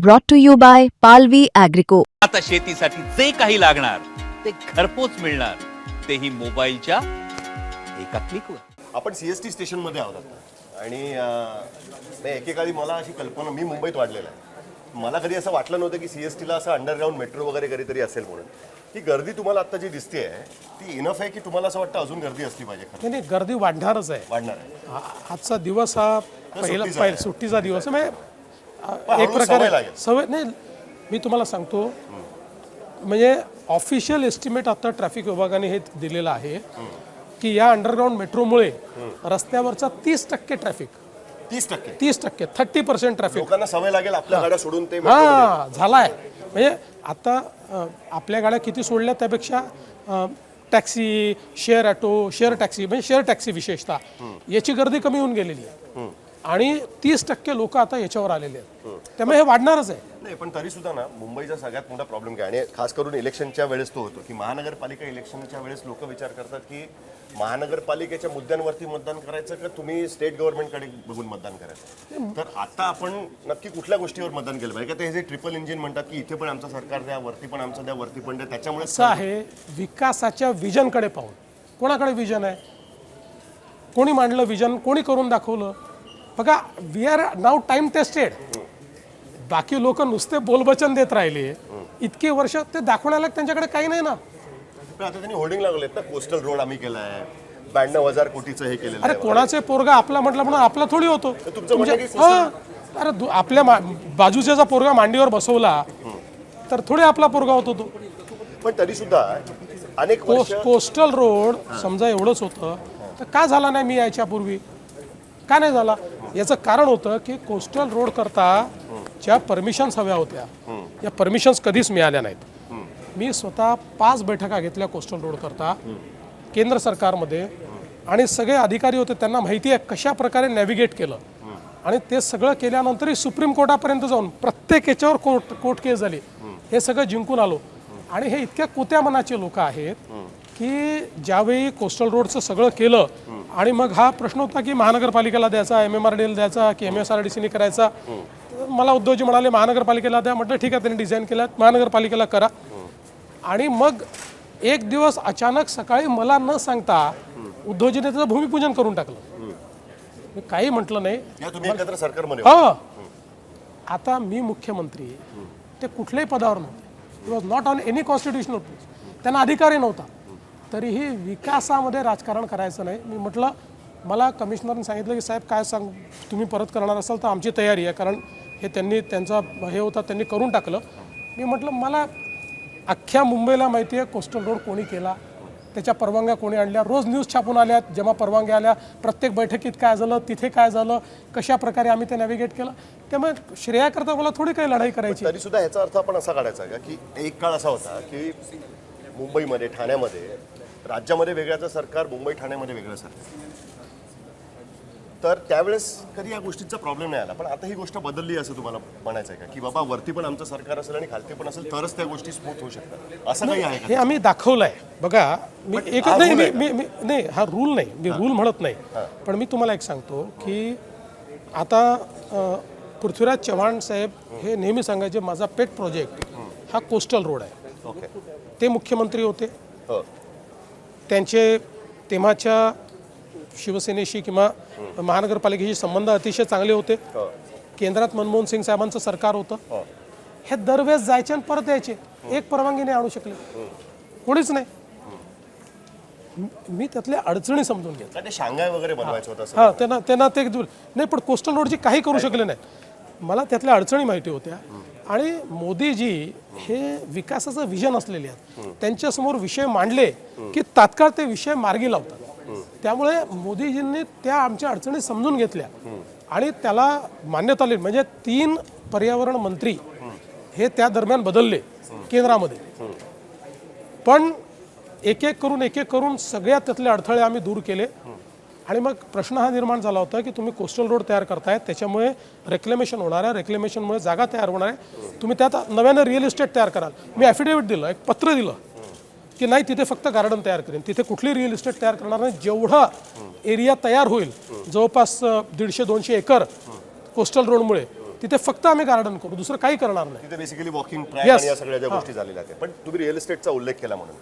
brought to you by Palvi Agrico. आता शेतीसाठी जे काही लागणार ते घरपोच मिळणार, तेही मोबाईलच्या एका क्लिकवर. आपण सीएसटी स्टेशन मध्ये आहोत आता आणि एकेकाळी मला अशी कल्पना, मी मुंबईत वाढलेला आहे, मला कधी असं वाटलं नव्हतं की सीएसटीला असं अंडरग्राऊंड मेट्रो वगैरे कधीतरी असेल म्हणून. ही गर्दी तुम्हाला आता जी दिसते आहे ती इनफ आहे की तुम्हाला असं वाटतं अजून गर्दी असली पाहिजे? खरं नाही, गर्दी वाढणारच आहे. वाढणार आहे. आजचा दिवस हा सुट्टीचा आहे. सुट्टीचा दिवस आहे. पण एक हळूहळू सवय प्रकारे लागेल. सवय नाही. मी तुम्हाला सांगतो, म्हणजे ऑफिशियल एस्टिमेट आता ट्रॅफिक विभागाने हे दिलेलं आहे की या अंडरग्राऊंड मेट्रोमुळे रस्त्यावरचा 30% ट्रॅफिक, 30% 30% ट्रॅफिक लोकांना सवय लागेल आपल्या गाड्या सोडून ते झालाय. म्हणजे आता आपल्या गाड्या किती सोडल्या त्यापेक्षा taxi, share auto, share taxi, म्हणजे शेअर टॅक्सी विशेषतः याची गर्दी कमी होऊन गेलेली आहे आणि 30% लोक आता याच्यावर आलेले आहेत. त्यामुळे हे वाढणारच आहे. नाही, पण तरी सुद्धा ना मुंबईचा सगळ्यात मोठा प्रॉब्लेम काय, आणि खास करून इलेक्शनच्या वेळेस तो होतो की महानगरपालिका इलेक्शनच्या वेळेस लोक विचार करतात की महानगरपालिकेच्या मुद्द्यांवरती मतदान करायचं का तुम्ही स्टेट गव्हर्नमेंटकडे बघून मतदान करायचं. तर आता आपण नक्की कुठल्या गोष्टीवर मतदान केलं पाहिजे? का ते जे ट्रिपल इंजिन म्हणतात की इथे पण आमचं सरकार द्या, वरती पण आमचं द्या, वरती पण द्या, त्याच्यामुळे असं आहे. विकासाच्या विजनकडे पाहून, कोणाकडे विजन आहे, कोणी मांडलं विजन, कोणी करून दाखवलं. बघा, we are now time tested. बाकी लोक नुसते बोलबचन देत राहिले इतके वर्ष, ते दाखवण्याला त्यांच्याकडे काही नाही ना. पण आता त्यांनी होर्डिंग लागलेत ना, कोस्टल रोड आम्ही केलाय, 92,000 कोटीचं हे केलेलं अरे आहे. कोणाचे पोरगा आपला म्हटलं म्हणून आपला थोडी होतो. तुमचं म्हणणं की अरे आपल्या बाजूचा पोरगा मांडीवर बसवला तर थोडे आपला पोरगा होतो तो. पण तरी सुद्धा अनेक वर्ष कोस्टल रोड समजा एवढंच होतं तर का झाला नाही? मी याच्यापूर्वी का नाही झाला? याचं कारण होतं की कोस्टल रोड करता ज्या परमिशन्स हव्या होत्या, या परमिशन्स कधीच मिळाल्या नाहीत. मी स्वतः 5 बैठका घेतल्या कोस्टल रोड करता केंद्र सरकारमध्ये, आणि सगळे अधिकारी होते, त्यांना माहिती आहे कशा प्रकारे नॅव्हिगेट केलं. आणि ते सगळं केल्यानंतरही सुप्रीम कोर्टापर्यंत जाऊन प्रत्येक याच्यावर कोर्ट केस झाली, हे सगळं जिंकून आलो. आणि हे इतक्या कुत्या मनाचे लोक आहेत की ज्यावेळी कोस्टल रोडचं सगळं केलं आणि मग हा प्रश्न होता की महानगरपालिकेला द्यायचा, MMRDL द्यायचा की MSRDCने करायचा. मला उद्धवजी म्हणाले महानगरपालिकेला द्या. म्हटलं ठीक आहे, त्यांनी डिझाईन केलं, महानगरपालिकेला करा. आणि मग एक दिवस अचानक सकाळी मला न सांगता उद्धवजीने त्याचं भूमिपूजन करून टाकलं. मी काही म्हटलं नाही. तुम्ही एकत्र सरकारमध्ये हो, आता मी मुख्यमंत्री, ते कुठल्याही पदावर नव्हते. It was not on any constitutional post. त्यांना अधिकारही नव्हता. तरीही विकासामध्ये राजकारण करायचं नाही. मी म्हटलं, मला कमिशनरने सांगितलं की साहेब काय सांग, तुम्ही परत करणार असाल तर आमची तयारी आहे, कारण हे त्यांनी त्यांचा हे होता, त्यांनी करून टाकलं. मी म्हटलं, मला अख्ख्या मुंबईला माहिती आहे कोस्टल रोड कोणी केला, त्याच्या परवानग्या कोणी आणल्या, रोज न्यूज छापून आल्यात जेव्हा परवानग्या आल्या, प्रत्येक बैठकीत काय झालं, तिथे काय झालं, कशा प्रकारे आम्ही ते नॅव्हिगेट केलं. त्यामुळे श्रेयाकरता मला थोडी काही लढाई करायची. तरी सुद्धा ह्याचा अर्थ आपण असा काढायचा का की एक काळ असा होता की मुंबईमध्ये, ठाण्यामध्ये राज्यामध्ये वेगळ्याचं सरकार, मुंबई ठाण्यामध्ये वेगळं सरकार, तर त्यावेळेस कधी या गोष्टीचा प्रॉब्लेम नाही आला. पण आता ही गोष्ट बदलली असं तुम्हाला म्हणायचं आहे का की बाबा वरती पण आमचं सरकार असेल आणि खालती पण असेल तरच त्या गोष्टी स्मूथ होऊ शकतात, असं काही आहे का? हे आम्ही दाखवलंय. बघा, मी एक नाही, हा रूल नाही, मी रूल म्हणत नाही. पण मी तुम्हाला एक सांगतो की आता पृथ्वीराज चव्हाण साहेब हे नेहमी सांगायचे माझा पेट प्रोजेक्ट हा कोस्टल रोड आहे. ओके. ते मुख्यमंत्री होते. हो. त्यांचे तेव्हाच्या शिवसेनेशी किंवा महानगरपालिकेशी संबंध अतिशय चांगले होते. केंद्रात मनमोहन सिंग साहेबांचं सरकार होतं. हे दरवेळेस जायचे आणि परत यायचे, एक परवानगी नाही आणू शकले, कोणीच नाही. मी त्यातल्या अडचणी समजून घेतल्या. ते शांघाय वगैरे बनवायचं होतं. हां, त्यांना ते नाही, पण कोस्टल रोडची काही करू शकले नाही. मला त्यातल्या अडचणी माहिती होत्या. आणि मोदीजी हे विकासाचं विजन असलेले आहेत. त्यांच्यासमोर विषय मांडले की तात्काळ ते विषय मार्गी लावतात. त्यामुळे मोदीजींनी त्या आमच्या अडचणी समजून घेतल्या आणि त्याला मान्यता दिली. म्हणजे 3 पर्यावरण मंत्री हे त्या दरम्यान बदलले केंद्रामध्ये. पण एक एक करून सगळ्यात त्यातले अडथळे आम्ही दूर केले. आणि मग प्रश्न हा निर्माण झाला होता की तुम्ही कोस्टल रोड तयार करताय, त्याच्यामुळे रेक्लेमेशन होणार आहे, रेक्लेमेशनमुळे जागा तयार होणार आहे, तुम्ही त्यात नव्यानं रिअल इस्टेट तयार कराल. मी ॲफिडेव्हिट दिलं, एक पत्र दिलं की नाही, तिथे फक्त गार्डन तयार करेन, तिथे कुठली रिअल इस्टेट तयार करणार नाही. जेवढा एरिया तयार होईल, जवळपास 150-200 एकर कोस्टल रोडमुळे तिथे फक्त आम्ही गार्डन करू, दुसरं काही करणार नाही. तिथे बेसिकली वॉकिंग ट्रॅक Yes. आणि या सगळ्या ज्या गोष्टी झालेल्या आहेत. पण तुम्ही रिअल इस्टेटचा उल्लेख केला म्हणून